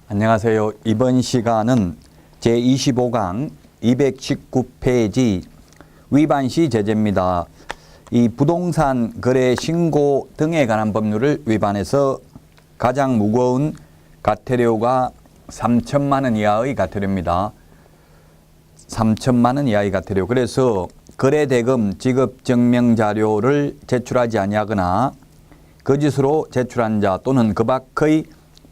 안녕하세요. 이번 시간은 제25강 219페이지 위반시 제재입니다. 이 부동산 거래 신고 등에 관한 법률을 위반해서 가장 무거운 과태료가 3천만 원 이하의 과태료입니다. 3천만 원 이하의 과태료. 그래서 거래대금 지급 증명 자료를 제출하지 아니하거나 거짓으로 제출한 자 또는 그 밖의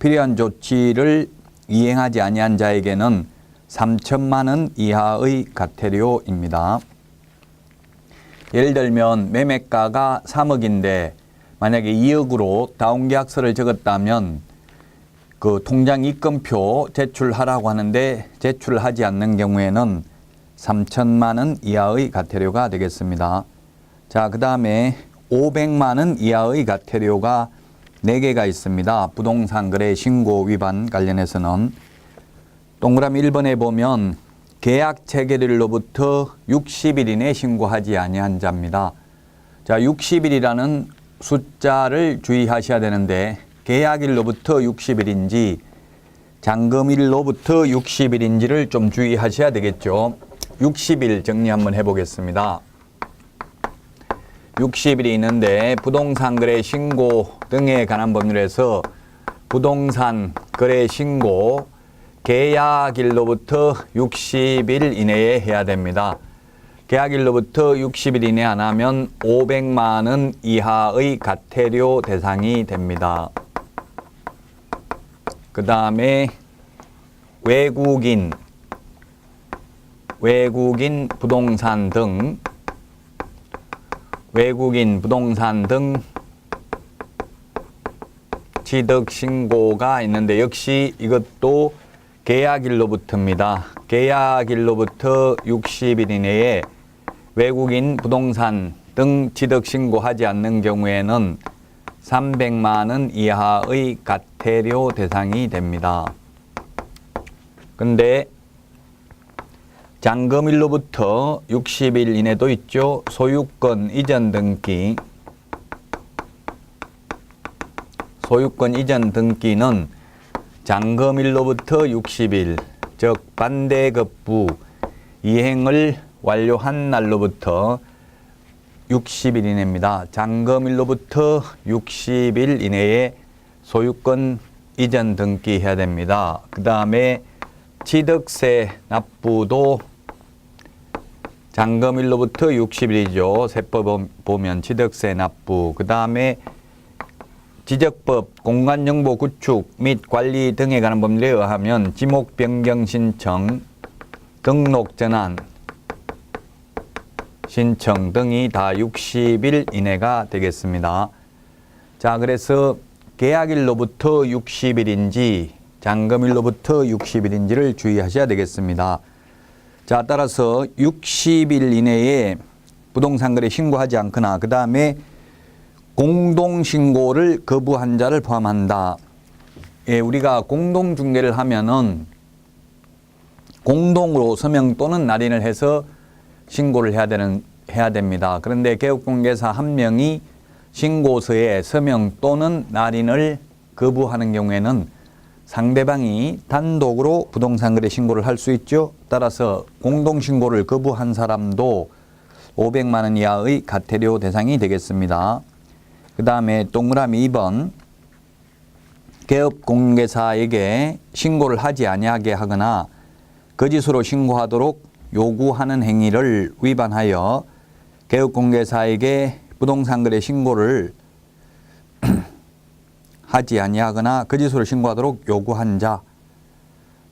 필요한 조치를 이행하지 아니한 자에게는 3천만 원 이하의 과태료입니다. 예를 들면 매매가가 3억인데 만약에 2억으로 다운계약서를 적었다면 그 통장 입금표 제출하라고 하는데 제출하지 않는 경우에는 3천만 원 이하의 과태료가 되겠습니다. 자, 그 다음에 500만 원 이하의 과태료가 4개가 있습니다. 부동산 거래 신고 위반 관련해서는 동그라미 1번에 보면 계약 체결일로부터 60일 이내 신고하지 아니한 자입니다. 자, 60일이라는 숫자를 주의하셔야 되는데 계약일로부터 60일인지 잔금일로부터 60일인지를 좀 주의하셔야 되겠죠. 60일 정리 한번 해보겠습니다. 60일이 있는데 부동산 거래 신고 등에 관한 법률에서 부동산 거래 신고 계약일로부터 60일 이내에 해야 됩니다. 계약일로부터 60일 이내 안 하면 500만 원 이하의 과태료 대상이 됩니다. 그 다음에 외국인 부동산 등 취득 신고가 있는데 역시 이것도 계약일로부터입니다. 계약일로부터 60일 이내에 외국인 부동산 등 취득 신고하지 않는 경우에는 300만 원 이하의 과태료 대상이 됩니다. 근데 잔금일로부터 60일 이내도 있죠. 소유권 이전 등기. 소유권 이전 등기는 잔금일로부터 60일, 즉 반대급부 이행을 완료한 날로부터 60일 이내입니다. 잔금일로부터 60일 이내에 소유권 이전 등기 해야 됩니다. 그 다음에 취득세 납부도 잔금일로부터 60일이죠. 세법 보면 취득세 납부. 그 다음에 지적법, 공간정보 구축 및 관리 등에 관한 법률에 의하면 지목 변경 신청, 등록 전환 신청 등이 다 60일 이내가 되겠습니다. 자, 그래서 계약일로부터 60일인지 잔금일로부터 60일인지를 주의하셔야 되겠습니다. 자, 따라서 60일 이내에 부동산 거래 신고하지 않거나 그 다음에 공동신고를 거부한 자를 포함한다. 예, 우리가 공동중개를 하면은 공동으로 서명 또는 날인을 해서 신고를 해야 됩니다. 그런데 개업공개사 한 명이 신고서에 서명 또는 날인을 거부하는 경우에는 상대방이 단독으로 부동산 거래 신고를 할 수 있죠. 따라서 공동신고를 거부한 사람도 500만 원 이하의 과태료 대상이 되겠습니다. 그 다음에 동그라미 2번 개업공개사에게 신고를 하지 아니하게 하거나 거짓으로 신고하도록 요구하는 행위를 위반하여 개업공개사에게 부동산 거래 신고를 하지 아니하거나 거짓으로 신고하도록 요구한 자.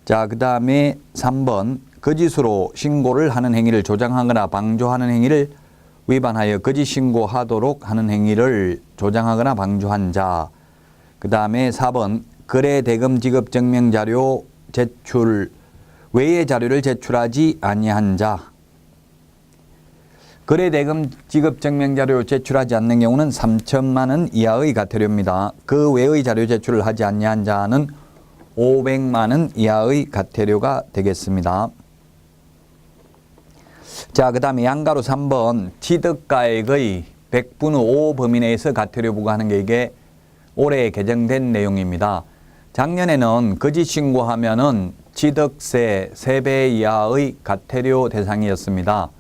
자, 그 다음에 3번 거짓으로 신고를 하는 행위를 조장하거나 방조하는 행위를 위반하여 거짓 신고하도록 하는 행위를 조장하거나 방조한 자. 그 다음에 4번 거래 대금 지급 증명 자료 제출 외의 자료를 제출하지 아니한 자. 거래 대금 지급 증명 자료 제출하지 않는 경우는 3천만 원 이하의 과태료입니다. 그 외의 자료 제출을 하지 아니한 자는 500만 원 이하의 과태료가 되겠습니다. 자, 그 다음에 양가로 3번 취득가액의 100분의 5 범위 내에서 과태료 부과하는 게 이게 올해 개정된 내용입니다. 작년에는 거짓 신고하면은 취득세 3배 이하의 과태료 대상이었습니다.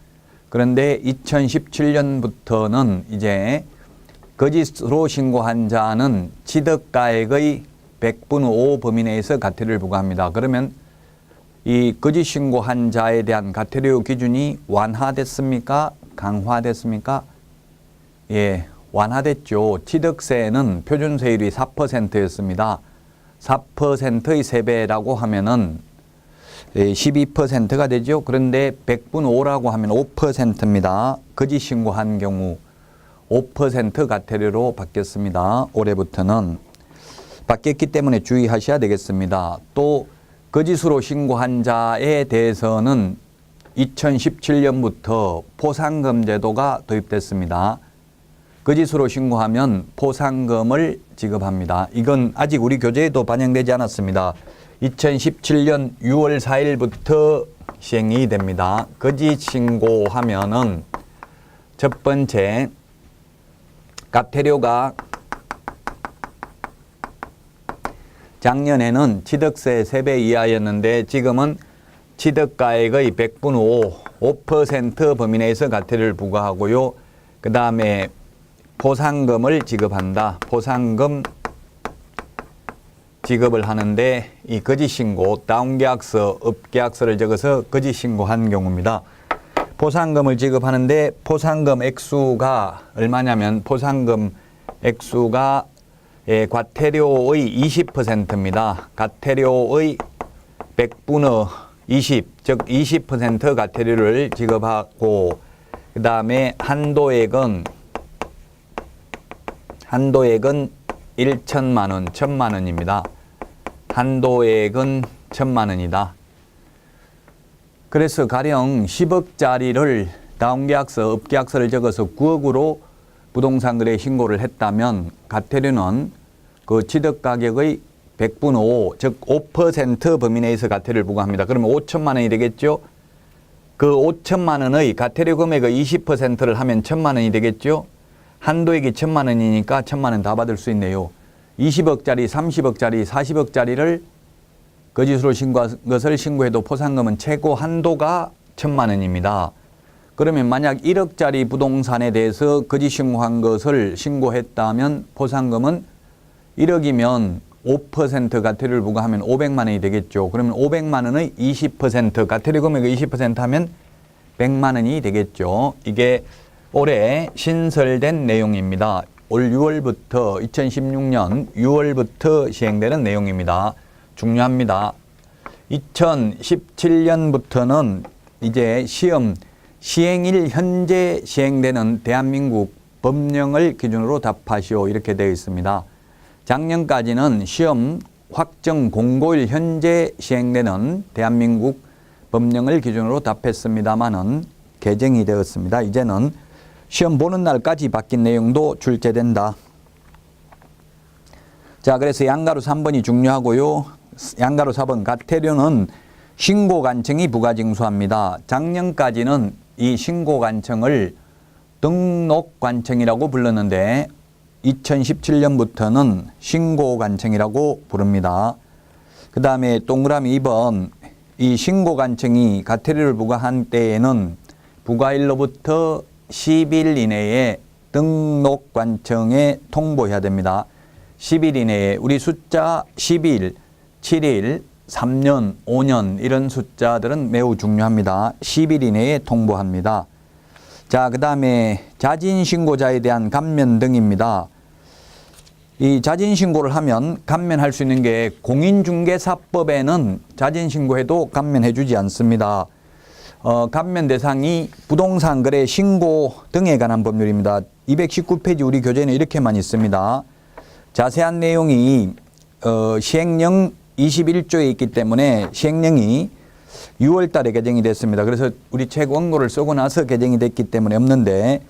그런데 2017년부터는 이제 거짓으로 신고한 자는 취득가액의 100분의 5 범위 내에서 과태료를 부과합니다. 그러면 이 거짓 신고한 자에 대한 과태료 기준이 완화됐습니까? 강화됐습니까? 예, 완화됐죠. 취득세는 표준세율이 4%였습니다. 4%의 3배라고 하면은 12%가 되죠. 그런데 100분의 5라고 하면 5%입니다. 거짓 신고한 경우 5% 과태료로 바뀌었습니다. 올해부터는 바뀌었기 때문에 주의하셔야 되겠습니다. 또 거짓으로 신고한 자에 대해서는 2017년부터 포상금 제도가 도입됐습니다. 거짓으로 신고하면 포상금을 지급합니다. 이건 아직 우리 교재에도 반영되지 않았습니다. 2017년 6월 4일부터 시행이 됩니다. 거짓 신고하면은 첫 번째 과태료가 작년에는 취득세 3배 이하였는데 지금은 취득가액의 100분의 5% 범위 내에서 과태료를 부과하고요. 그 다음에 포상금을 지급한다. 포상금 지급을 하는데 이 거짓 신고, 다운계약서, 업계약서를 적어서 거짓 신고한 경우입니다. 포상금을 지급하는데 포상금 액수가 얼마냐면 포상금 액수가 과태료의 20%입니다. 과태료의 100분의 20, 즉 20% 과태료를 지급하고 그 다음에 한도액은 1천만 원, 1,000만 원입니다. 한도액은 1,000만 원이다. 그래서 가령 10억짜리를 다운계약서, 업계약서를 적어서 9억으로 부동산 거래 신고를 했다면 과태료는 그 취득가격의 100분의 5, 즉 5% 범위 내에서 과태료를 부과합니다. 그러면 5천만 원이 되겠죠? 그 5천만 원의 과태료 금액의 20%를 하면 1,000만 원이 되겠죠? 한도액이 1,000만 원이니까 1,000만 원 다 받을 수 있네요. 20억짜리, 30억짜리, 40억짜리를 거짓으로 신고한 것을 신고해도 포상금은 최고 한도가 1,000만 원입니다. 그러면 만약 1억짜리 부동산에 대해서 거짓 신고한 것을 신고했다면 포상금은 1억이면 5% 과태료를 부과하면 500만 원이 되겠죠. 그러면 500만 원의 20%, 과태료 금액의 20% 하면 100만 원이 되겠죠. 이게 올해 신설된 내용입니다. 올 6월부터 2016년 6월부터 시행되는 내용입니다. 중요합니다. 2017년부터는 이제 시행일 현재 시행되는 대한민국 법령을 기준으로 답하시오 이렇게 되어 있습니다. 작년까지는 시험 확정 공고일 현재 시행되는 대한민국 법령을 기준으로 답했습니다마는 개정이 되었습니다. 이제는 시험 보는 날까지 바뀐 내용도 출제된다. 자, 그래서 양가로 3번이 중요하고요. 양가로 4번 과태료는 신고관청이 부과징수합니다. 작년까지는 이 신고관청을 등록관청이라고 불렀는데 2017년부터는 신고관청이라고 부릅니다. 그 다음에 동그라미 2번 이 신고관청이 과태료를 부과한 때에는 부과일로부터 10일 이내에 등록관청에 통보해야 됩니다. 10일 이내에 우리 숫자 10일, 7일, 3년, 5년 이런 숫자들은 매우 중요합니다. 10일 이내에 통보합니다. 자, 그 다음에 자진신고자에 대한 감면 등입니다. 이 자진신고를 하면 감면할 수 있는 게 공인중개사법에는 자진신고해도 감면해 주지 않습니다. 감면 대상이 부동산 거래 신고 등에 관한 법률입니다. 219페이지 우리 교재는 이렇게만 있습니다. 자세한 내용이 시행령 21조에 있기 때문에 시행령이 6월 달에 개정이 됐습니다. 그래서 우리 책 원고를 쓰고 나서 개정이 됐기 때문에 없는데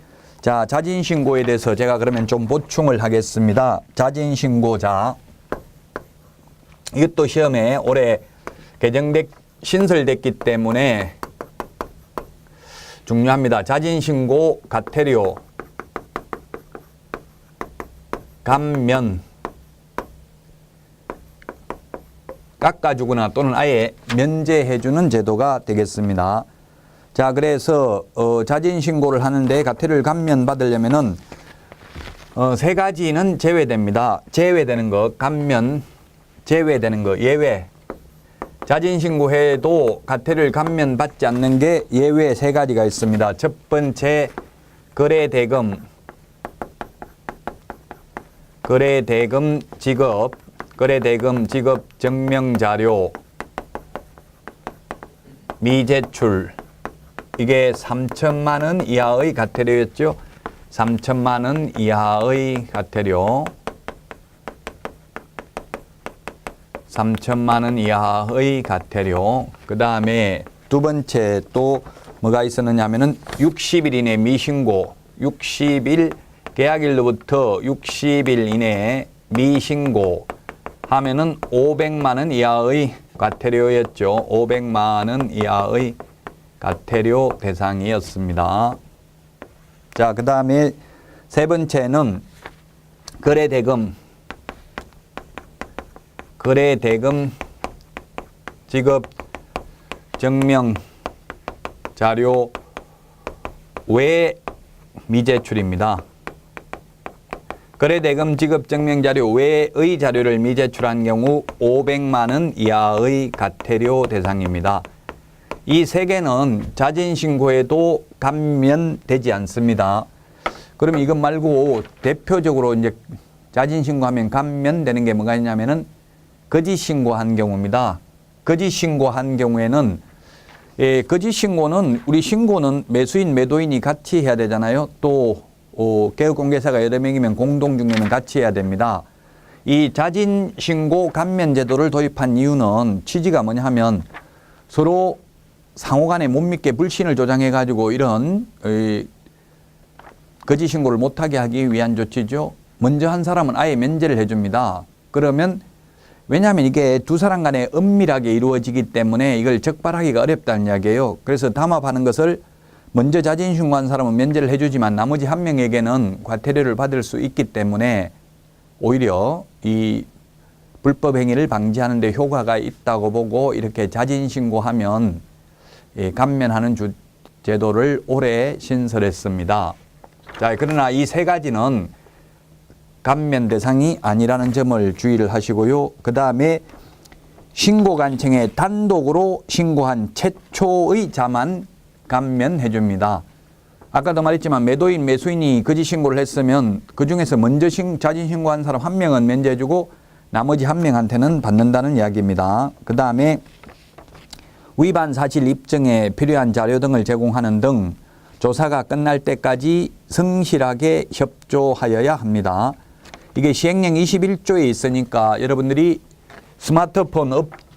자, 자진신고에 대해서 제가 그러면 좀 보충을 하겠습니다. 자진신고자 이것도 시험에 올해 신설됐기 때문에 중요합니다. 자진신고 과태료 감면 깎아주거나 또는 아예 면제해주는 제도가 되겠습니다. 자, 그래서 자진신고를 하는데 과태료를 감면받으려면은 세 가지는 제외됩니다. 제외되는 것, 감면, 제외되는 것, 예외. 자진신고해도 과태료를 감면받지 않는 게 예외 세 가지가 있습니다. 첫 번째, 거래대금 지급, 거래대금 지급 증명자료 미제출. 이게 3천만 원 이하의 과태료였죠. 3천만 원 이하의 과태료. 3천만 원 이하의 과태료. 그 다음에 두 번째 또 뭐가 있었느냐 하면은 60일 이내 미신고. 60일 계약일로부터 60일 이내에 미신고 하면은 500만 원 이하의 과태료였죠. 500만 원 이하의 과태료 대상이었습니다. 자, 그 다음에 세 번째는 거래대금 지급 증명 자료 외 미제출입니다. 거래대금 지급 증명 자료 외의 자료를 미제출한 경우 500만 원 이하의 과태료 대상입니다. 이 세 개는 자진신고에도 감면되지 않습니다. 그럼 이것 말고 대표적으로 이제 자진신고하면 감면되는 게 뭐가 있냐면은 거짓신고한 경우입니다. 거짓신고한 경우에는 거짓신고는 우리 신고는 매수인 매도인이 같이 해야 되잖아요. 또 개업공개사가 여러 명이면 공동중개는 같이 해야 됩니다. 이 자진신고 감면제도를 도입한 이유는 취지가 뭐냐 하면 서로 상호간에 못 믿게 불신을 조장해가지고 이런 거짓신고를 못하게 하기 위한 조치죠. 먼저 한 사람은 아예 면제를 해줍니다. 그러면 왜냐하면 이게 두 사람 간에 은밀하게 이루어지기 때문에 이걸 적발하기가 어렵다는 이야기예요. 그래서 담합하는 것을 먼저 자진신고한 사람은 면제를 해주지만 나머지 한 명에게는 과태료를 받을 수 있기 때문에 오히려 이 불법 행위를 방지하는 데 효과가 있다고 보고 이렇게 자진신고하면 감면하는 제도를 올해 신설했습니다. 자, 그러나 이 세 가지는 감면 대상이 아니라는 점을 주의를 하시고요. 그 다음에 신고관청에 단독으로 신고한 최초의 자만 감면해 줍니다. 아까도 말했지만 매도인, 매수인이 거짓신고를 했으면 그중에서 먼저 자진신고한 사람 한 명은 면제해 주고 나머지 한 명한테는 받는다는 이야기입니다. 그 다음에 위반 사실 입증에 필요한 자료 등을 제공하는 등 조사가 끝날 때까지 성실하게 협조하여야 합니다. 이게 시행령 21조에 있으니까 여러분들이 스마트폰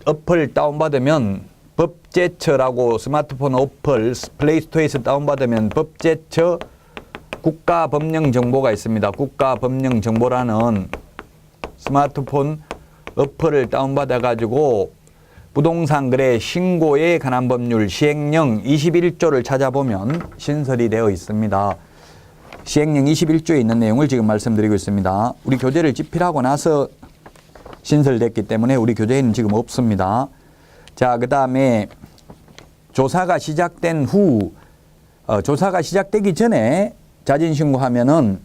어플 다운받으면 법제처라고 스마트폰 어플 플레이스토어에서 다운받으면 법제처 국가법령정보가 있습니다. 국가법령정보라는 스마트폰 어플을 다운받아 가지고 부동산 거래 신고에 관한 법률 시행령 21조를 찾아보면 신설이 되어 있습니다. 시행령 21조에 있는 내용을 지금 말씀드리고 있습니다. 우리 교재를 집필하고 나서 신설됐기 때문에 우리 교재에는 지금 없습니다. 자, 그 다음에 조사가 시작된 후, 조사가 시작되기 전에 자진신고하면은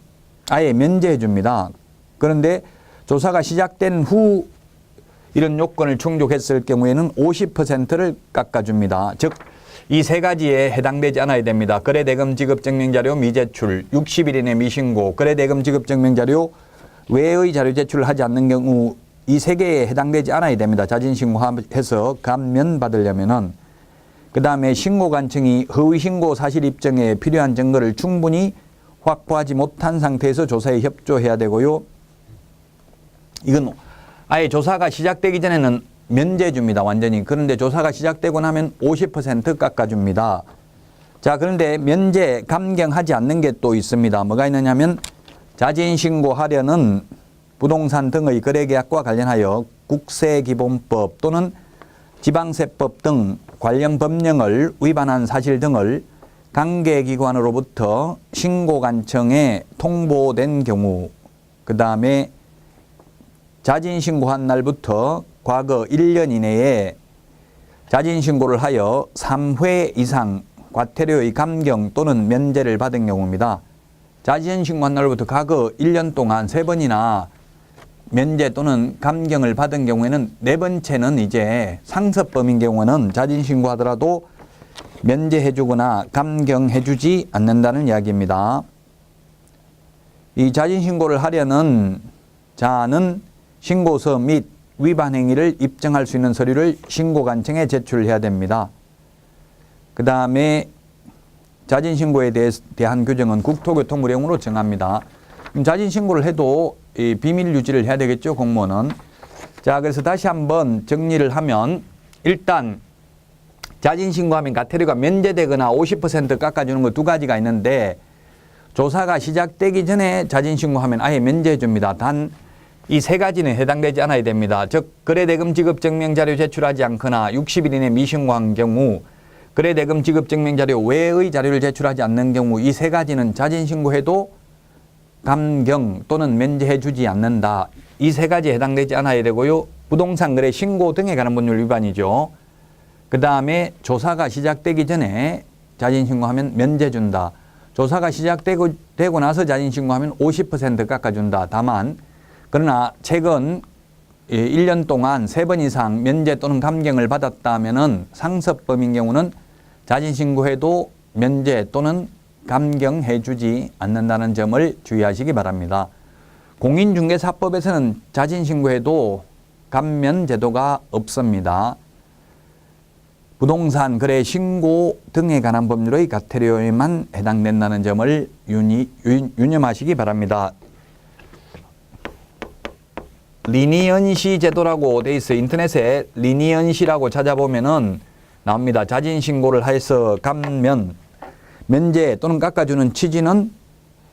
아예 면제해 줍니다. 그런데 조사가 시작된 후 이런 요건을 충족했을 경우에는 50%를 깎아줍니다. 즉, 이 세 가지에 해당되지 않아야 됩니다. 거래대금 지급증명자료 미제출, 60일 이내 미신고, 거래대금 지급증명자료 외의 자료 제출을 하지 않는 경우 이 세 개에 해당되지 않아야 됩니다. 자진신고해서 감면받으려면은. 그 다음에 신고관청이 허위신고 사실 입증에 필요한 증거를 충분히 확보하지 못한 상태에서 조사에 협조해야 되고요. 이건 아예 조사가 시작되기 전에는 면제해 줍니다. 완전히. 그런데 조사가 시작되고 나면 50% 깎아줍니다. 자, 그런데 면제, 감경하지 않는 게 또 있습니다. 뭐가 있느냐면 자진신고하려는 부동산 등의 거래계약과 관련하여 국세기본법 또는 지방세법 등 관련 법령을 위반한 사실 등을 관계기관으로부터 신고관청에 통보된 경우, 그 다음에 자진신고한 날부터 과거 1년 이내에 자진신고를 하여 3회 이상 과태료의 감경 또는 면제를 받은 경우입니다. 자진신고한 날로부터 과거 1년 동안 3번이나 면제 또는 감경을 받은 경우에는 4번째는 이제 상습범인 경우는 자진신고하더라도 면제해주거나 감경해주지 않는다는 이야기입니다. 이 자진신고를 하려는 자는 신고서 및 위반 행위를 입증할 수 있는 서류를 신고관청에 제출해야 됩니다. 그 다음에 자진신고에 대한 규정은 국토교통부령으로 정합니다. 자진신고를 해도 이 비밀 유지를 해야 되겠죠, 공무원은. 자, 그래서 다시 한번 정리를 하면 일단 자진신고하면 과태료가 면제되거나 50% 깎아주는 거 2가지가 있는데 조사가 시작되기 전에 자진신고하면 아예 면제해 줍니다. 단 이 3가지는 해당되지 않아야 됩니다. 즉 거래대금 지급 증명자료 제출하지 않거나 60일 이내 미신고한 경우, 거래대금 지급 증명자료 외의 자료를 제출하지 않는 경우 이 3가지는 자진신고해도 감경 또는 면제해 주지 않는다. 이 3가지에 해당되지 않아야 되고요. 부동산 거래 신고 등에 관한 법률 위반이죠. 그 다음에 조사가 시작되기 전에 자진신고하면 면제 준다. 조사가 시작되고 나서 자진신고하면 50% 깎아준다. 다만 그러나 최근 1년 동안 3번 이상 면제 또는 감경을 받았다면은 상습범인 경우는 자진신고해도 면제 또는 감경해 주지 않는다는 점을 주의하시기 바랍니다. 공인중개사법에서는 자진신고해도 감면 제도가 없습니다. 부동산 거래 신고 등에 관한 법률의 과태료에만 해당된다는 점을 유념하시기 바랍니다. 리니언시 제도라고 돼 있어요. 인터넷에 리니언시라고 찾아보면은 나옵니다. 자진신고를 해서 감면, 면제 또는 깎아주는 취지는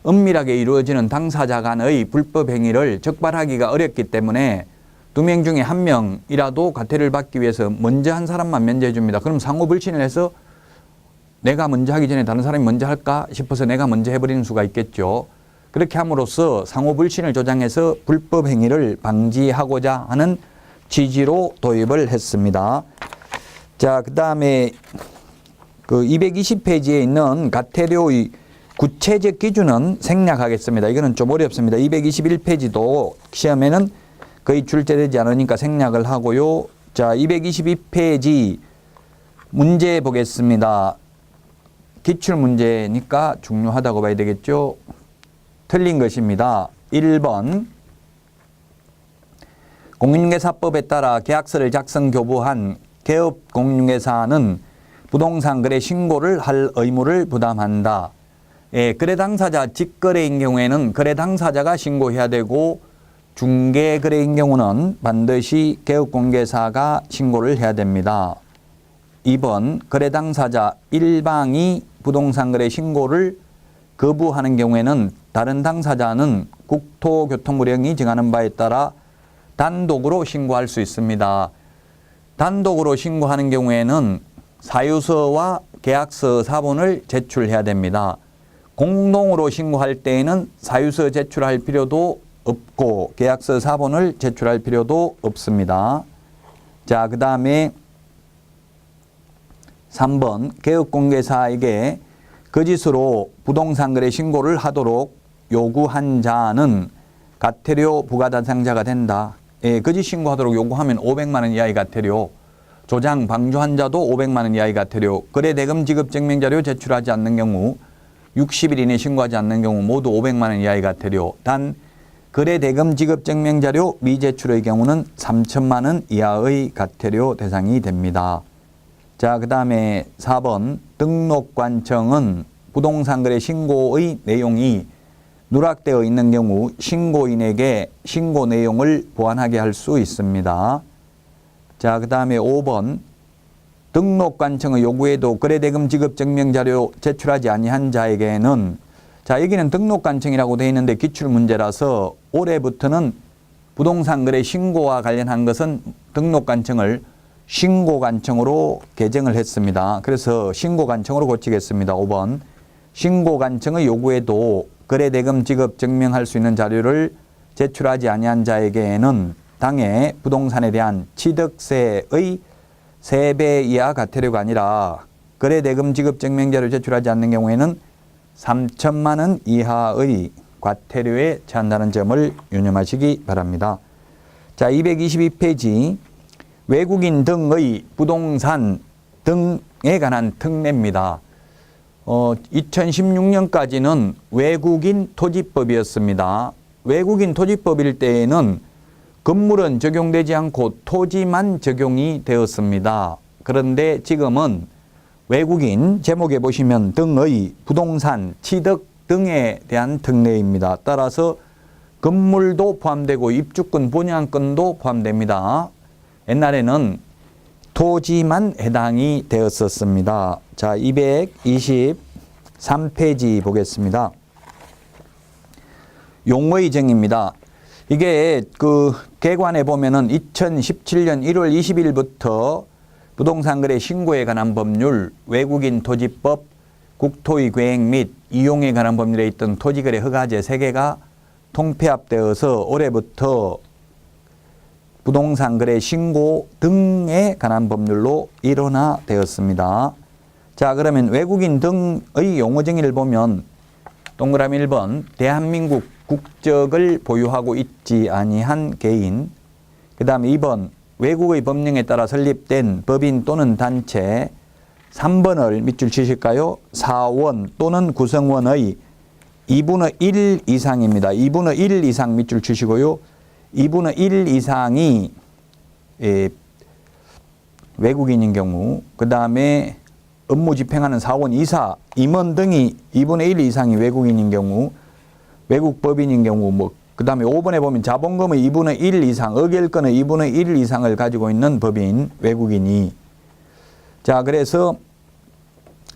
은밀하게 이루어지는 당사자 간의 불법 행위를 적발하기가 어렵기 때문에 2명 중에 1명이라도 과태료를 받기 위해서 먼저 한 사람만 면제해 줍니다. 그럼 상호불신을 해서 내가 먼저 하기 전에 다른 사람이 먼저 할까 싶어서 내가 먼저 해버리는 수가 있겠죠. 그렇게 함으로써 상호불신을 조장해서 불법 행위를 방지하고자 하는 취지로 도입을 했습니다. 자, 그 다음에 그 220페이지에 있는 과태료의 구체적 기준은 생략하겠습니다. 이거는 좀 어렵습니다. 221페이지도 시험에는 거의 출제되지 않으니까 생략을 하고요. 자, 222페이지 문제 보겠습니다. 기출문제니까 중요하다고 봐야 되겠죠. 틀린 것입니다. 1번 공인중개사법에 따라 계약서를 작성 교부한 개업 공인중개사는 부동산 거래 신고를 할 의무를 부담한다. 예, 거래 당사자 직거래인 경우에는 거래 당사자가 신고해야 되고 중개 거래인 경우는 반드시 개업 공개사가 신고를 해야 됩니다. 2번 거래 당사자 일방이 부동산 거래 신고를 거부하는 경우에는 다른 당사자는 국토교통부령이 정하는 바에 따라 단독으로 신고할 수 있습니다. 단독으로 신고하는 경우에는 사유서와 계약서 사본을 제출해야 됩니다. 공동으로 신고할 때에는 사유서 제출할 필요도 없고 계약서 사본을 제출할 필요도 없습니다. 자, 그 다음에 3번 개업공개사에게 거짓으로 부동산 거래 신고를 하도록 요구한 자는 과태료 부과 대상자가 된다. 예, 거짓 신고하도록 요구하면 500만 원 이하의 과태료, 조장 방조한 자도 500만 원 이하의 과태료, 거래 대금 지급 증명 자료 제출하지 않는 경우, 60일 이내 신고하지 않는 경우 모두 500만 원 이하의 과태료. 단 거래 대금 지급 증명 자료 미제출의 경우는 3천만 원 이하의 과태료 대상이 됩니다. 자, 그 다음에 4번 등록관청은 부동산 거래 신고의 내용이 누락되어 있는 경우 신고인에게 신고 내용을 보완하게 할 수 있습니다. 자, 그 다음에 5번 등록관청의 요구에도 거래대금 지급 증명자료 제출하지 아니한 자에게는, 자, 여기는 등록관청이라고 되어 있는데 기출문제라서 올해부터는 부동산 거래 신고와 관련한 것은 등록관청을 신고관청으로 개정을 했습니다. 그래서 신고관청으로 고치겠습니다. 5번 신고관청의 요구에도 거래대금 지급 증명할 수 있는 자료를 제출하지 아니한 자에게는 당해 부동산에 대한 취득세의 3배 이하 과태료가 아니라 거래대금 지급 증명자를 제출하지 않는 경우에는 3천만 원 이하의 과태료에 처한다는 점을 유념하시기 바랍니다. 자, 222페이지 외국인 등의 부동산 등에 관한 특례입니다. 2016년까지는 외국인 토지법이었습니다. 외국인 토지법일 때에는 건물은 적용되지 않고 토지만 적용이 되었습니다. 그런데 지금은 외국인 제목에 보시면 등의 부동산 취득 등에 대한 특례입니다. 따라서 건물도 포함되고 입주권, 분양권도 포함됩니다. 옛날에는 토지만 해당이 되었었습니다. 자, 223페이지 보겠습니다. 용의정입니다. 이게 그 개관에 보면은 2017년 1월 20일부터 부동산 거래 신고에 관한 법률, 외국인 토지법, 국토의 계획 및 이용에 관한 법률에 있던 토지거래 허가제 3개가 통폐합되어서 올해부터 부동산 거래 신고 등에 관한 법률로 일원화되었습니다. 자, 그러면 외국인 등의 용어 정의를 보면 동그라미 1번 대한민국 국적을 보유하고 있지 아니한 개인, 그 다음에 2번 외국의 법령에 따라 설립된 법인 또는 단체, 3번을 밑줄 치실까요? 사원 또는 구성원의 2분의 1 이상입니다. 2분의 1 이상 밑줄 치시고요. 2분의 1 이상이 외국인인 경우, 그 다음에 업무 집행하는 사원, 이사, 임원 등이 2분의 1 이상이 외국인인 경우, 외국 법인인 경우, 그 다음에 5번에 보면 자본금의 2분의 1 이상, 의결권의 2분의 1 이상을 가지고 있는 법인, 외국인이. 자, 그래서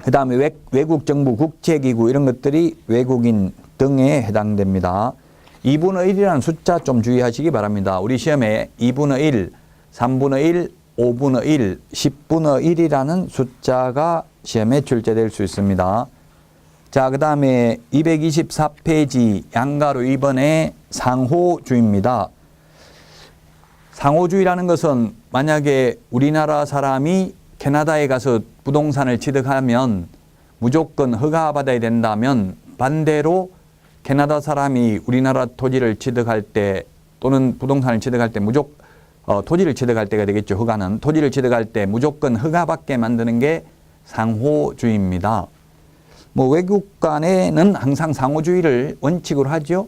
그 다음에 외국 정부, 국제기구 이런 것들이 외국인 등에 해당됩니다. 2분의 1이라는 숫자 좀 주의하시기 바랍니다. 우리 시험에 2분의 1, 3분의 1, 5분의 1, 10분의 1이라는 숫자가 시험에 출제될 수 있습니다. 자, 그 다음에 224페이지 양가로 2번의 상호주의입니다. 상호주의라는 것은 만약에 우리나라 사람이 캐나다에 가서 부동산을 취득하면 무조건 허가받아야 된다면 반대로 캐나다 사람이 우리나라 토지를 취득할 때 또는 부동산을 취득할 때 토지를 취득할 때가 되겠죠. 허가는. 토지를 취득할 때 무조건 허가받게 만드는 게 상호주의입니다. 외국 간에는 항상 상호주의를 원칙으로 하죠.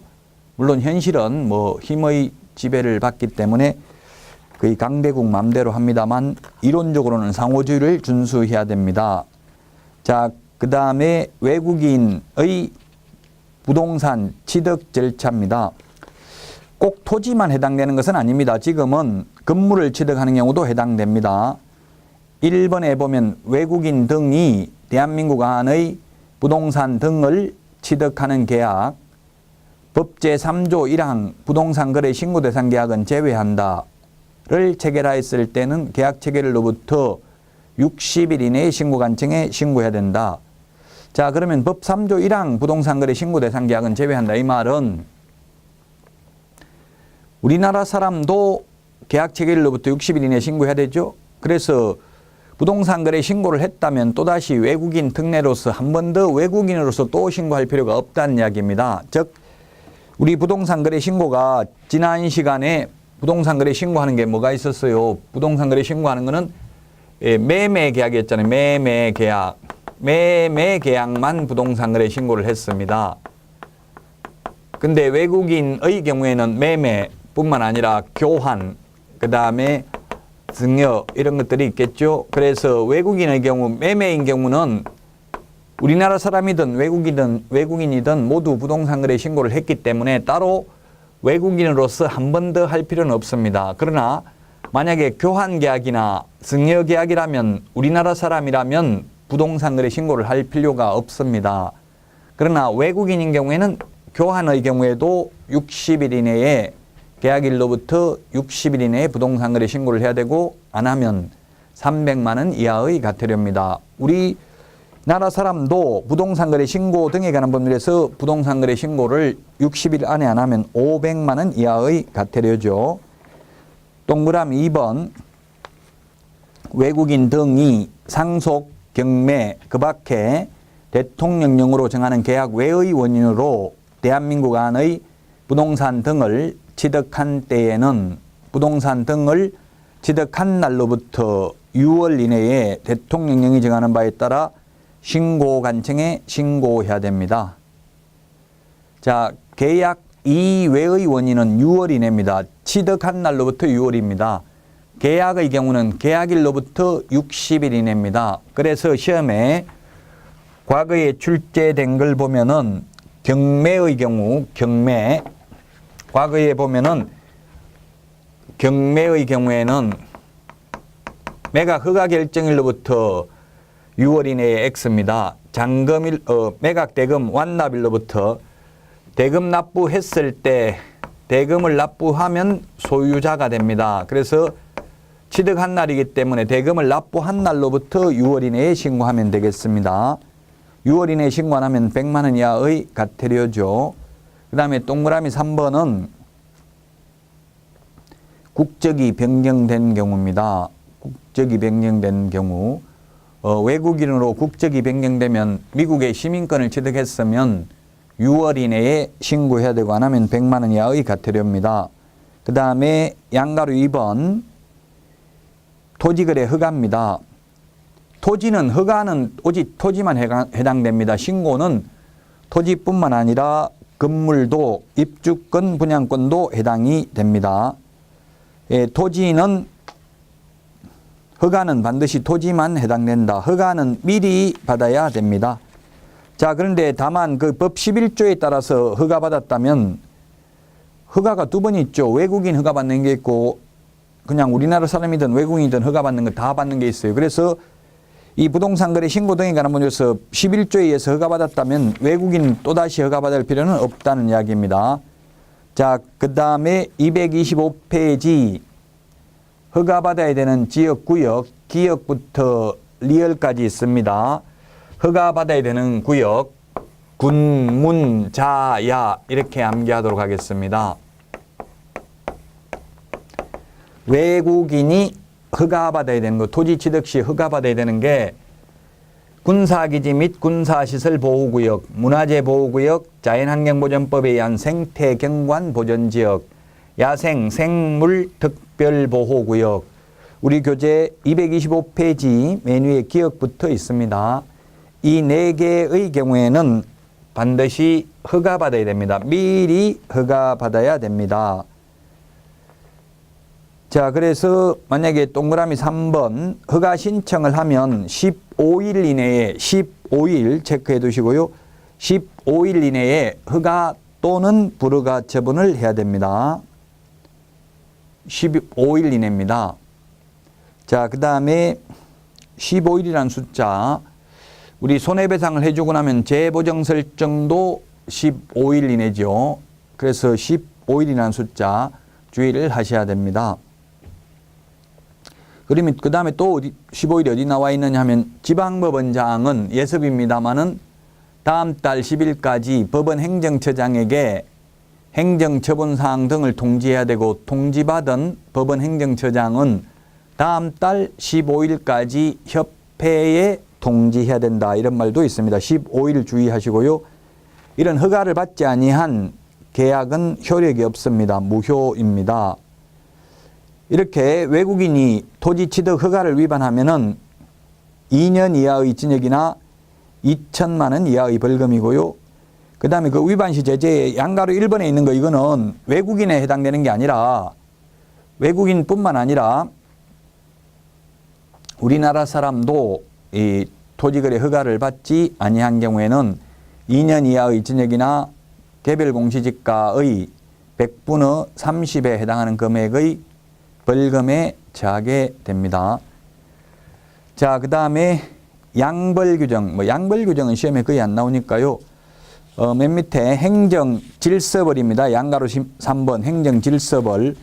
물론 현실은 힘의 지배를 받기 때문에 거의 강대국 맘대로 합니다만 이론적으로는 상호주의를 준수해야 됩니다. 자, 그 다음에 외국인의 부동산 취득 절차입니다. 꼭 토지만 해당되는 것은 아닙니다. 지금은 건물을 취득하는 경우도 해당됩니다. 1번에 보면 외국인 등이 대한민국 안의 부동산 등을 취득하는 계약, 법 제3조 1항 부동산 거래 신고 대상 계약은 제외한다 를 체결하였을 때는 계약 체결로부터 60일 이내에 신고관청에 신고해야 된다. 자, 그러면 법 3조 1항 부동산 거래 신고 대상 계약은 제외한다. 이 말은 우리나라 사람도 계약 체결로부터 60일 이내에 신고해야 되죠. 그래서 부동산 거래 신고를 했다면 또다시 외국인 특례로서 한 번 더 외국인으로서 또 신고할 필요가 없다는 이야기입니다. 즉 우리 부동산 거래 신고가 지난 시간에 부동산 거래 신고하는 게 뭐가 있었어요? 부동산 거래 신고하는 거는 매매 계약이었잖아요. 매매 계약. 매매 계약만 부동산 거래 신고를 했습니다. 근데 외국인의 경우에는 매매뿐만 아니라 교환, 그 다음에 증여 이런 것들이 있겠죠. 그래서 외국인의 경우, 매매인 경우는 우리나라 사람이든 외국인이든 모두 부동산 거래 신고를 했기 때문에 따로 외국인으로서 한 번 더 할 필요는 없습니다. 그러나 만약에 교환 계약이나 증여 계약이라면 우리나라 사람이라면 부동산 거래 신고를 할 필요가 없습니다. 그러나 외국인인 경우에는 교환의 경우에도 60일 이내에 계약일로부터 60일 이내에 부동산 거래 신고를 해야 되고 안 하면 300만 원 이하의 과태료입니다. 우리나라 사람도 부동산 거래 신고 등에 관한 법률에서 부동산 거래 신고를 60일 안에 안 하면 500만 원 이하의 과태료죠. 동그라미 2번 외국인 등이 상속, 경매, 그 밖에 대통령령으로 정하는 계약 외의 원인으로 대한민국 안의 부동산 등을 취득한 때에는 부동산 등을 취득한 날로부터 6월 이내에 대통령령이 정하는 바에 따라 신고관청에 신고해야 됩니다. 자, 계약 이외의 원인은 6월 이내입니다. 취득한 날로부터 6월입니다. 계약의 경우는 계약일로부터 60일 이내입니다. 그래서 시험에 과거에 출제된 걸 보면은 경매의 경우, 과거에 보면은 경매의 경우에는 매각 허가 결정일로부터 6월 이내에 X입니다. 매각 대금 완납일로부터 대금 납부했을 때 대금을 납부하면 소유자가 됩니다. 그래서 취득한 날이기 때문에 대금을 납부한 날로부터 6월 이내에 신고하면 되겠습니다. 6월 이내에 신고하면 100만 원 이하의 과태료죠. 그 다음에 동그라미 3번은 국적이 변경된 경우입니다. 국적이 변경된 경우 외국인으로 국적이 변경되면 미국의 시민권을 취득했으면 6월 이내에 신고해야 되고 안 하면 100만 원 이하의 과태료입니다. 그 다음에 양가로 2번 토지거래 허가입니다. 토지는 허가는 오직 토지만 해당됩니다. 신고는 토지뿐만 아니라 건물도 입주권, 분양권도 해당이 됩니다. 토지는 허가는 반드시 토지만 해당된다. 허가는 미리 받아야 됩니다. 자, 그런데 다만 그 법 11조에 따라서 허가 받았다면 허가가 두 번 있죠. 외국인 허가 받는 게 있고 그냥 우리나라 사람이든 외국인이든 허가 받는 거 다 받는 게 있어요. 그래서 이 부동산 거래 신고 등에 관한 문제에서 11조에 의해서 허가 받았다면 외국인 또다시 허가 받을 필요는 없다는 이야기입니다. 자, 그 다음에 225페이지 허가 받아야 되는 지역구역, 기역부터 리얼까지 있습니다. 허가 받아야 되는 구역, 군, 문, 자, 야 이렇게 암기하도록 하겠습니다. 외국인이 허가받아야 되는 거, 토지 취득 시 허가받아야 되는 게 군사기지 및 군사시설 보호구역, 문화재 보호구역, 자연환경보전법에 의한 생태경관보전지역, 야생, 생물 특별보호구역, 우리 교재 225페이지 맨 위에 기역부터 있습니다. 이 4개의 경우에는 반드시 허가받아야 됩니다. 미리 허가받아야 됩니다. 자, 그래서 만약에 동그라미 3번 허가 신청을 하면 15일 이내에 15일 체크해 두시고요. 15일 이내에 허가 또는 불허가 처분을 해야 됩니다. 15일 이내입니다. 자, 그 다음에 15일이라는 숫자 우리 손해배상을 해주고 나면 재보정 설정도 15일 이내죠. 그래서 15일이라는 숫자 주의를 하셔야 됩니다. 그러면 그 다음에 또 15일이 어디 나와 있느냐 하면 지방법원장은 예습입니다마는 다음 달 10일까지 법원 행정처장에게 행정처분사항 등을 통지해야 되고 통지받은 법원 행정처장은 다음 달 15일까지 협회에 통지해야 된다. 이런 말도 있습니다. 15일 주의하시고요. 이런 허가를 받지 아니한 계약은 효력이 없습니다. 무효입니다. 이렇게 외국인이 토지 취득 허가를 위반하면은 2년 이하의 징역이나 2천만 원 이하의 벌금이고요. 그 다음에 그 위반 시 제재에 양가로 1번에 있는 거 이거는 외국인에 해당되는 게 아니라 외국인뿐만 아니라 우리나라 사람도 이 토지거래 허가를 받지 아니한 경우에는 2년 이하의 징역이나 개별 공시지가의 100분의 30에 해당하는 금액의 벌금에 처하게 됩니다. 자, 그 다음에 양벌규정, 양벌규정은 시험에 거의 안 나오니까요. 맨 밑에 행정질서벌입니다. 양가로 3번 행정질서벌.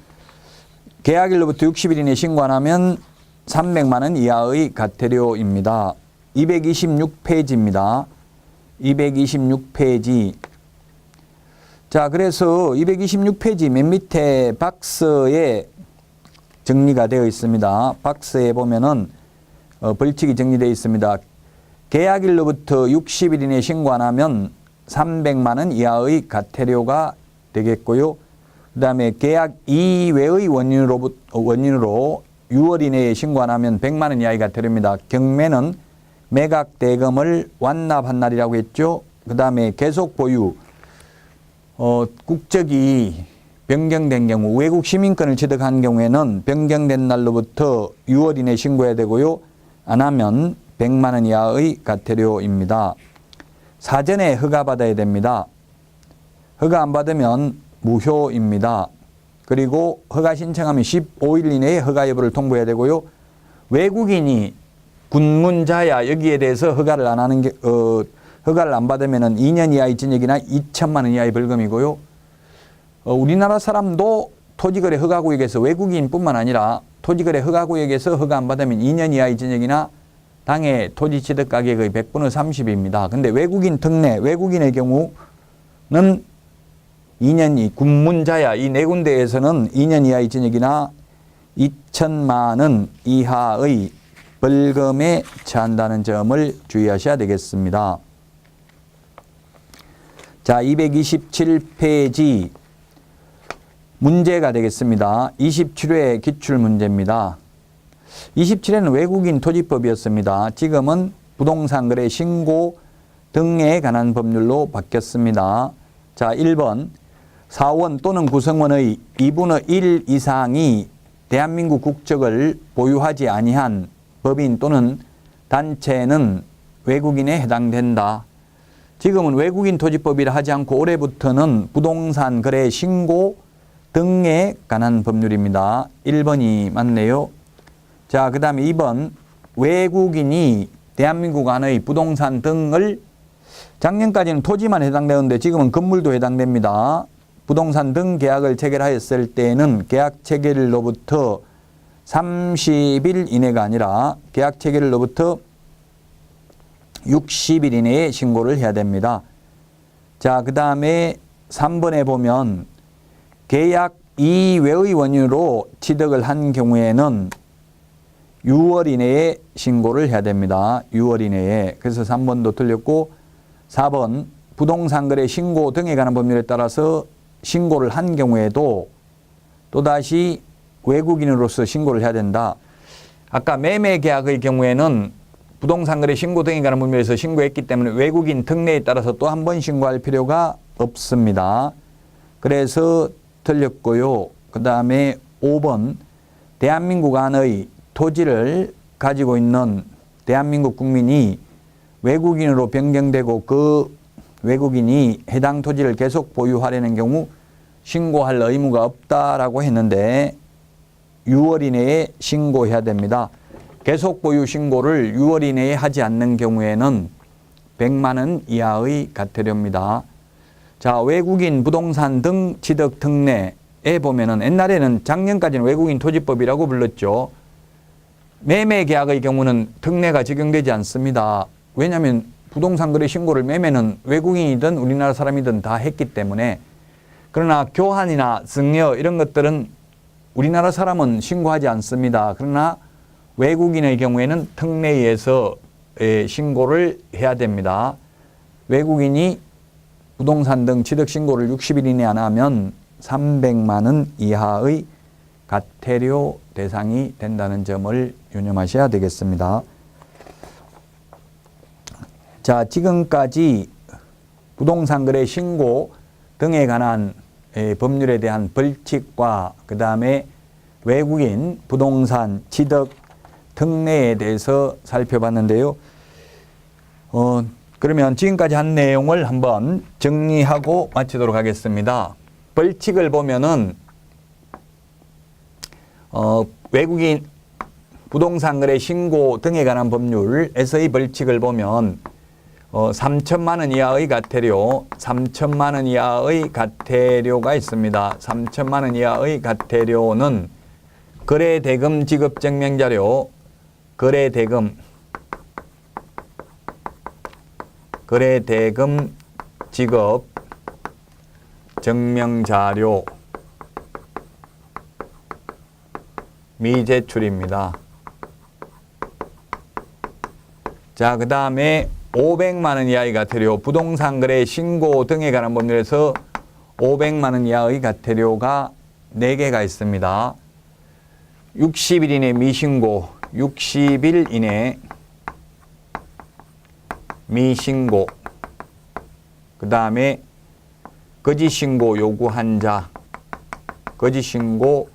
계약일로부터 60일 이내 신고 안 하면 300만 원 이하의 과태료입니다. 226페이지입니다. 226페이지. 자, 그래서 226페이지 맨 밑에 박스에 정리가 되어 있습니다. 박스에 보면은 벌칙이 정리되어 있습니다. 계약일로부터 60일 이내에 신고 안 하면 300만 원 이하의 과태료가 되겠고요. 그 다음에 계약 이외의 원인으로 6월 이내에 신고 안 하면 100만 원 이하의 과태료입니다. 경매는 매각 대금을 완납한 날이라고 했죠. 그 다음에 계속 보유, 국적이 변경된 경우, 외국 시민권을 취득한 경우에는 변경된 날로부터 6월 이내에 신고해야 되고요. 안 하면 100만 원 이하의 과태료입니다. 사전에 허가받아야 됩니다. 허가 안 받으면 무효입니다. 그리고 허가 신청하면 15일 이내에 허가 여부를 통보해야 되고요. 외국인이 군문자야 여기에 대해서 허가를 안 하는 게, 허가를 안 받으면 2년 이하의 징역이나 2천만 원 이하의 벌금이고요. 우리나라 사람도 토지거래 허가구역에서 외국인뿐만 아니라 토지거래 허가구역에서 허가 안 받으면 2년 이하의 징역이나 당해 토지 취득 가격의 100분의 30입니다. 근데 외국인 특례, 외국인의 경우는 2년, 군문자야 이 네 군데에서는 2년 이하의 징역이나 2천만 원 이하의 벌금에 처한다는 점을 주의하셔야 되겠습니다. 자, 227페이지 문제가 되겠습니다. 27회 기출문제입니다. 27회는 외국인 토지법이었습니다. 지금은 부동산 거래 신고 등에 관한 법률로 바뀌었습니다. 자, 1번 사원 또는 구성원의 2분의 1 이상이 대한민국 국적을 보유하지 아니한 법인 또는 단체는 외국인에 해당된다. 지금은 외국인 토지법이라 하지 않고 올해부터는 부동산 거래 신고 등에 관한 법률입니다. 1번이 맞네요. 자, 그 다음에 2번 외국인이 대한민국 안의 부동산 등을 작년까지는 토지만 해당되는데 지금은 건물도 해당됩니다. 부동산 등 계약을 체결하였을 때에는 계약 체결일로부터 30일 이내가 아니라 계약 체결일로부터 60일 이내에 신고를 해야 됩니다. 자, 그 다음에 3번에 보면 계약 이외의 원인으로 취득을 한 경우에는 6월 이내에 신고를 해야 됩니다. 6월 이내에. 그래서 3번도 틀렸고 4번 부동산 거래 신고 등에 관한 법률에 따라서 신고를 한 경우에도 또다시 외국인으로서 신고를 해야 된다. 아까 매매 계약의 경우에는 부동산 거래 신고 등에 관한 법률에서 신고했기 때문에 외국인 특례에 따라서 또 한 번 신고할 필요가 없습니다. 그래서 틀렸고요. 그 다음에 5번 대한민국 안의 토지를 가지고 있는 대한민국 국민이 외국인으로 변경되고 그 외국인이 해당 토지를 계속 보유하려는 경우 신고할 의무가 없다라고 했는데 6월 이내에 신고해야 됩니다. 계속 보유 신고를 6월 이내에 하지 않는 경우에는 100만 원 이하의 과태료입니다. 자, 외국인 부동산 등 취득 특례에 보면은 옛날에는 작년까지는 외국인 토지법이라고 불렀죠. 매매 계약의 경우는 특례가 적용되지 않습니다. 왜냐하면 부동산 거래 신고를 매매는 외국인이든 우리나라 사람이든 다 했기 때문에. 그러나 교환이나 증여 이런 것들은 우리나라 사람은 신고하지 않습니다. 그러나 외국인의 경우에는 특례에 의해서 신고를 해야 됩니다. 외국인이 부동산 등 취득 신고를 60일 이내 안 하면 300만 원 이하의 과태료 대상이 된다는 점을 유념하셔야 되겠습니다. 자, 지금까지 부동산 거래 신고 등에 관한 법률에 대한 벌칙과 그 다음에 외국인 부동산 취득 특례에 대해서 살펴봤는데요. 그러면 지금까지 한 내용을 한번 정리하고 마치도록 하겠습니다. 벌칙을 보면은 외국인 부동산 거래 신고 등에 관한 법률에서의 벌칙을 보면 3천만 원 이하의 과태료, 3천만 원 이하의 과태료가 있습니다. 3천만 원 이하의 과태료는 거래대금 지급 증명자료, 거래대금 지급 증명자료 미제출입니다. 자, 그 다음에 500만 원 이하의 과태료, 부동산 거래 신고 등에 관한 법률에서 500만 원 이하의 과태료가 4개가 있습니다. 60일 이내 미신고, 60일 이내 미신고, 그 다음에 거짓신고 요구한 자, 거짓신고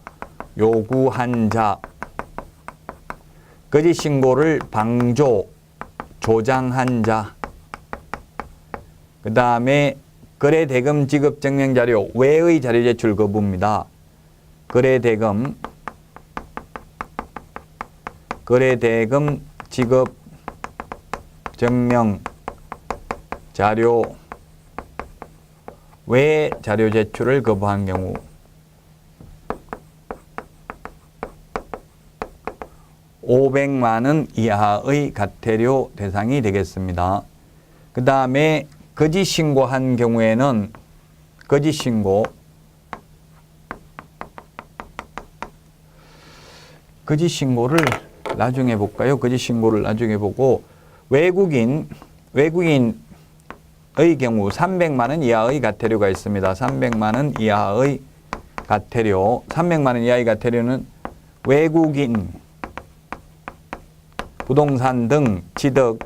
요구한 자, 거짓신고를 방조, 조장한 자, 그 다음에 거래대금 지급 증명자료 외의 자료 제출 거부입니다. 거래대금 지급 증명 자료 외 자료 제출을 거부한 경우, $500만 원 이하의 과태료 대상이 되겠습니다. 그 다음에 거짓 신고한 경우에는 거짓 신고를 나중에 볼까요? 거짓 신고를 나중에 보고 외국인의 경우 300만 원 이하의 과태료가 있습니다. 300만 원 이하의 과태료. 300만 원 이하의 과태료는 외국인 부동산 등 취득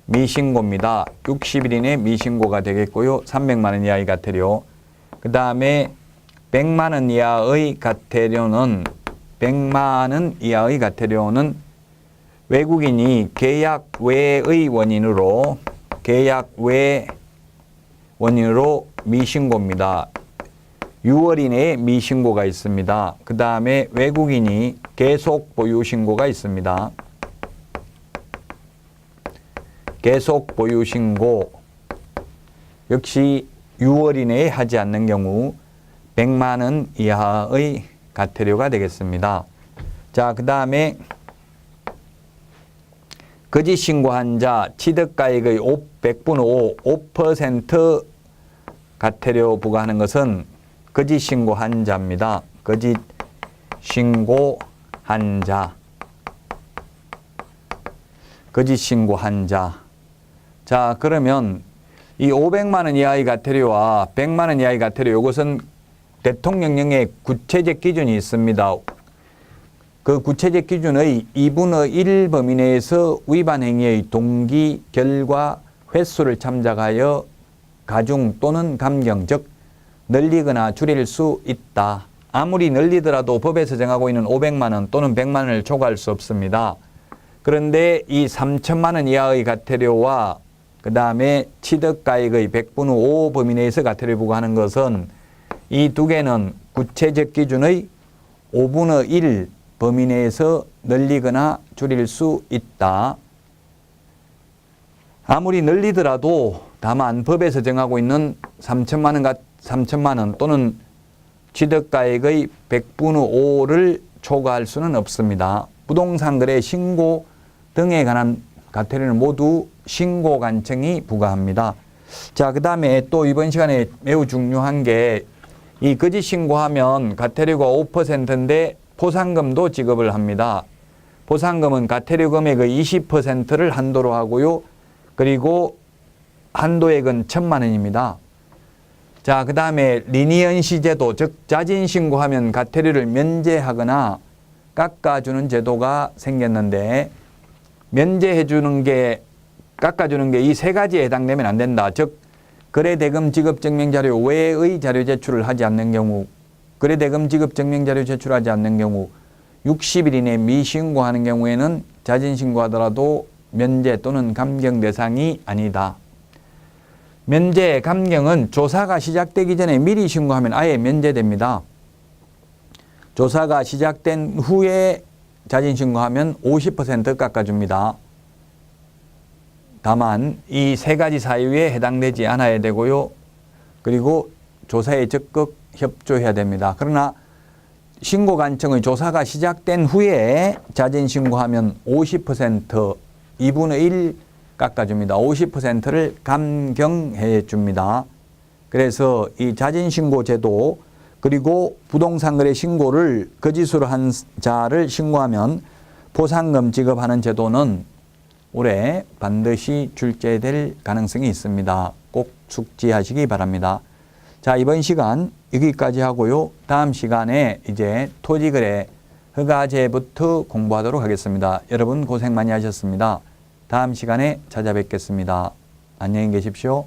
미신고입니다. 60일 이내 미신고가 되겠고요. 300만 원 이하의 과태료. 그 다음에 100만 원 이하의 과태료는 100만 원 이하의 과태료는 외국인이 계약 외의 원인으로 미신고입니다. 6월 이내에 미신고가 있습니다. 그 다음에 외국인이 계속 보유 신고가 있습니다. 계속 보유 신고 역시 6월 이내에 하지 않는 경우 100만 원 이하의 과태료가 되겠습니다. 자, 그 다음에 거짓 신고한 자 취득가액의 100분의 5% 과태료 부과하는 것은 거짓 신고한 자입니다. 거짓 신고한 자. 거짓 신고한 자. 자, 그러면 이 500만 원 이하의 과태료와 100만 원 이하의 과태료, 이것은 대통령령에 구체적 기준이 있습니다. 그 구체적 기준의 2분의 1 범위 내에서 위반 행위의 동기, 결과, 횟수를 참작하여 가중 또는 감경, 즉 늘리거나 줄일 수 있다. 아무리 늘리더라도 법에서 정하고 있는 500만 원 또는 100만 원을 초과할 수 없습니다. 그런데 이 3천만 원 이하의 과태료와 그 다음에 취득가액의 100분의 5 범위 내에서 과태료 부과하는 것은 이 두 개는 구체적 기준의 5분의 1 범위 내에서 늘리거나 줄일 수 있다. 아무리 늘리더라도 다만 법에서 정하고 있는 3천만 원 또는 취득가액의 100분의 5를 초과할 수는 없습니다. 부동산 거래 신고 등에 관한 과태료는 모두 신고 관청이 부과합니다. 자, 그 다음에 또 이번 시간에 매우 중요한 게 이 거짓 신고하면 과태료가 5%인데 포상금도 지급을 합니다. 포상금은 과태료 금액의 20%를 한도로 하고요. 그리고 한도액은 1,000만 원입니다. 자, 그 다음에 리니언시 제도, 즉 자진 신고하면 과태료를 면제하거나 깎아주는 제도가 생겼는데, 면제해주는 게, 깎아주는 게 이 3가지에 해당되면 안 된다. 즉 거래대금 지급 증명자료 외의 자료 제출을 하지 않는 경우, 거래대금 지급 증명자료 제출하지 않는 경우, 60일 이내 미신고하는 경우에는 자진 신고하더라도 면제 또는 감경 대상이 아니다. 면제, 감경은 조사가 시작되기 전에 미리 신고하면 아예 면제됩니다. 조사가 시작된 후에 자진 신고하면 50% 깎아줍니다. 다만 이 3가지 사유에 해당되지 않아야 되고요. 그리고 조사에 적극 협조해야 됩니다. 그러나 신고관청의 조사가 시작된 후에 자진 신고하면 50%, 2분의 1 깎아줍니다. 50%를 감경해 줍니다. 그래서 이 자진 신고 제도, 그리고 부동산 거래 신고를 거짓으로 한 자를 신고하면 포상금 지급하는 제도는 올해 반드시 출제될 가능성이 있습니다. 꼭 숙지하시기 바랍니다. 자, 이번 시간 여기까지 하고요. 다음 시간에 이제 토지거래 허가제부터 공부하도록 하겠습니다. 여러분 고생 많이 하셨습니다. 다음 시간에 찾아뵙겠습니다. 안녕히 계십시오.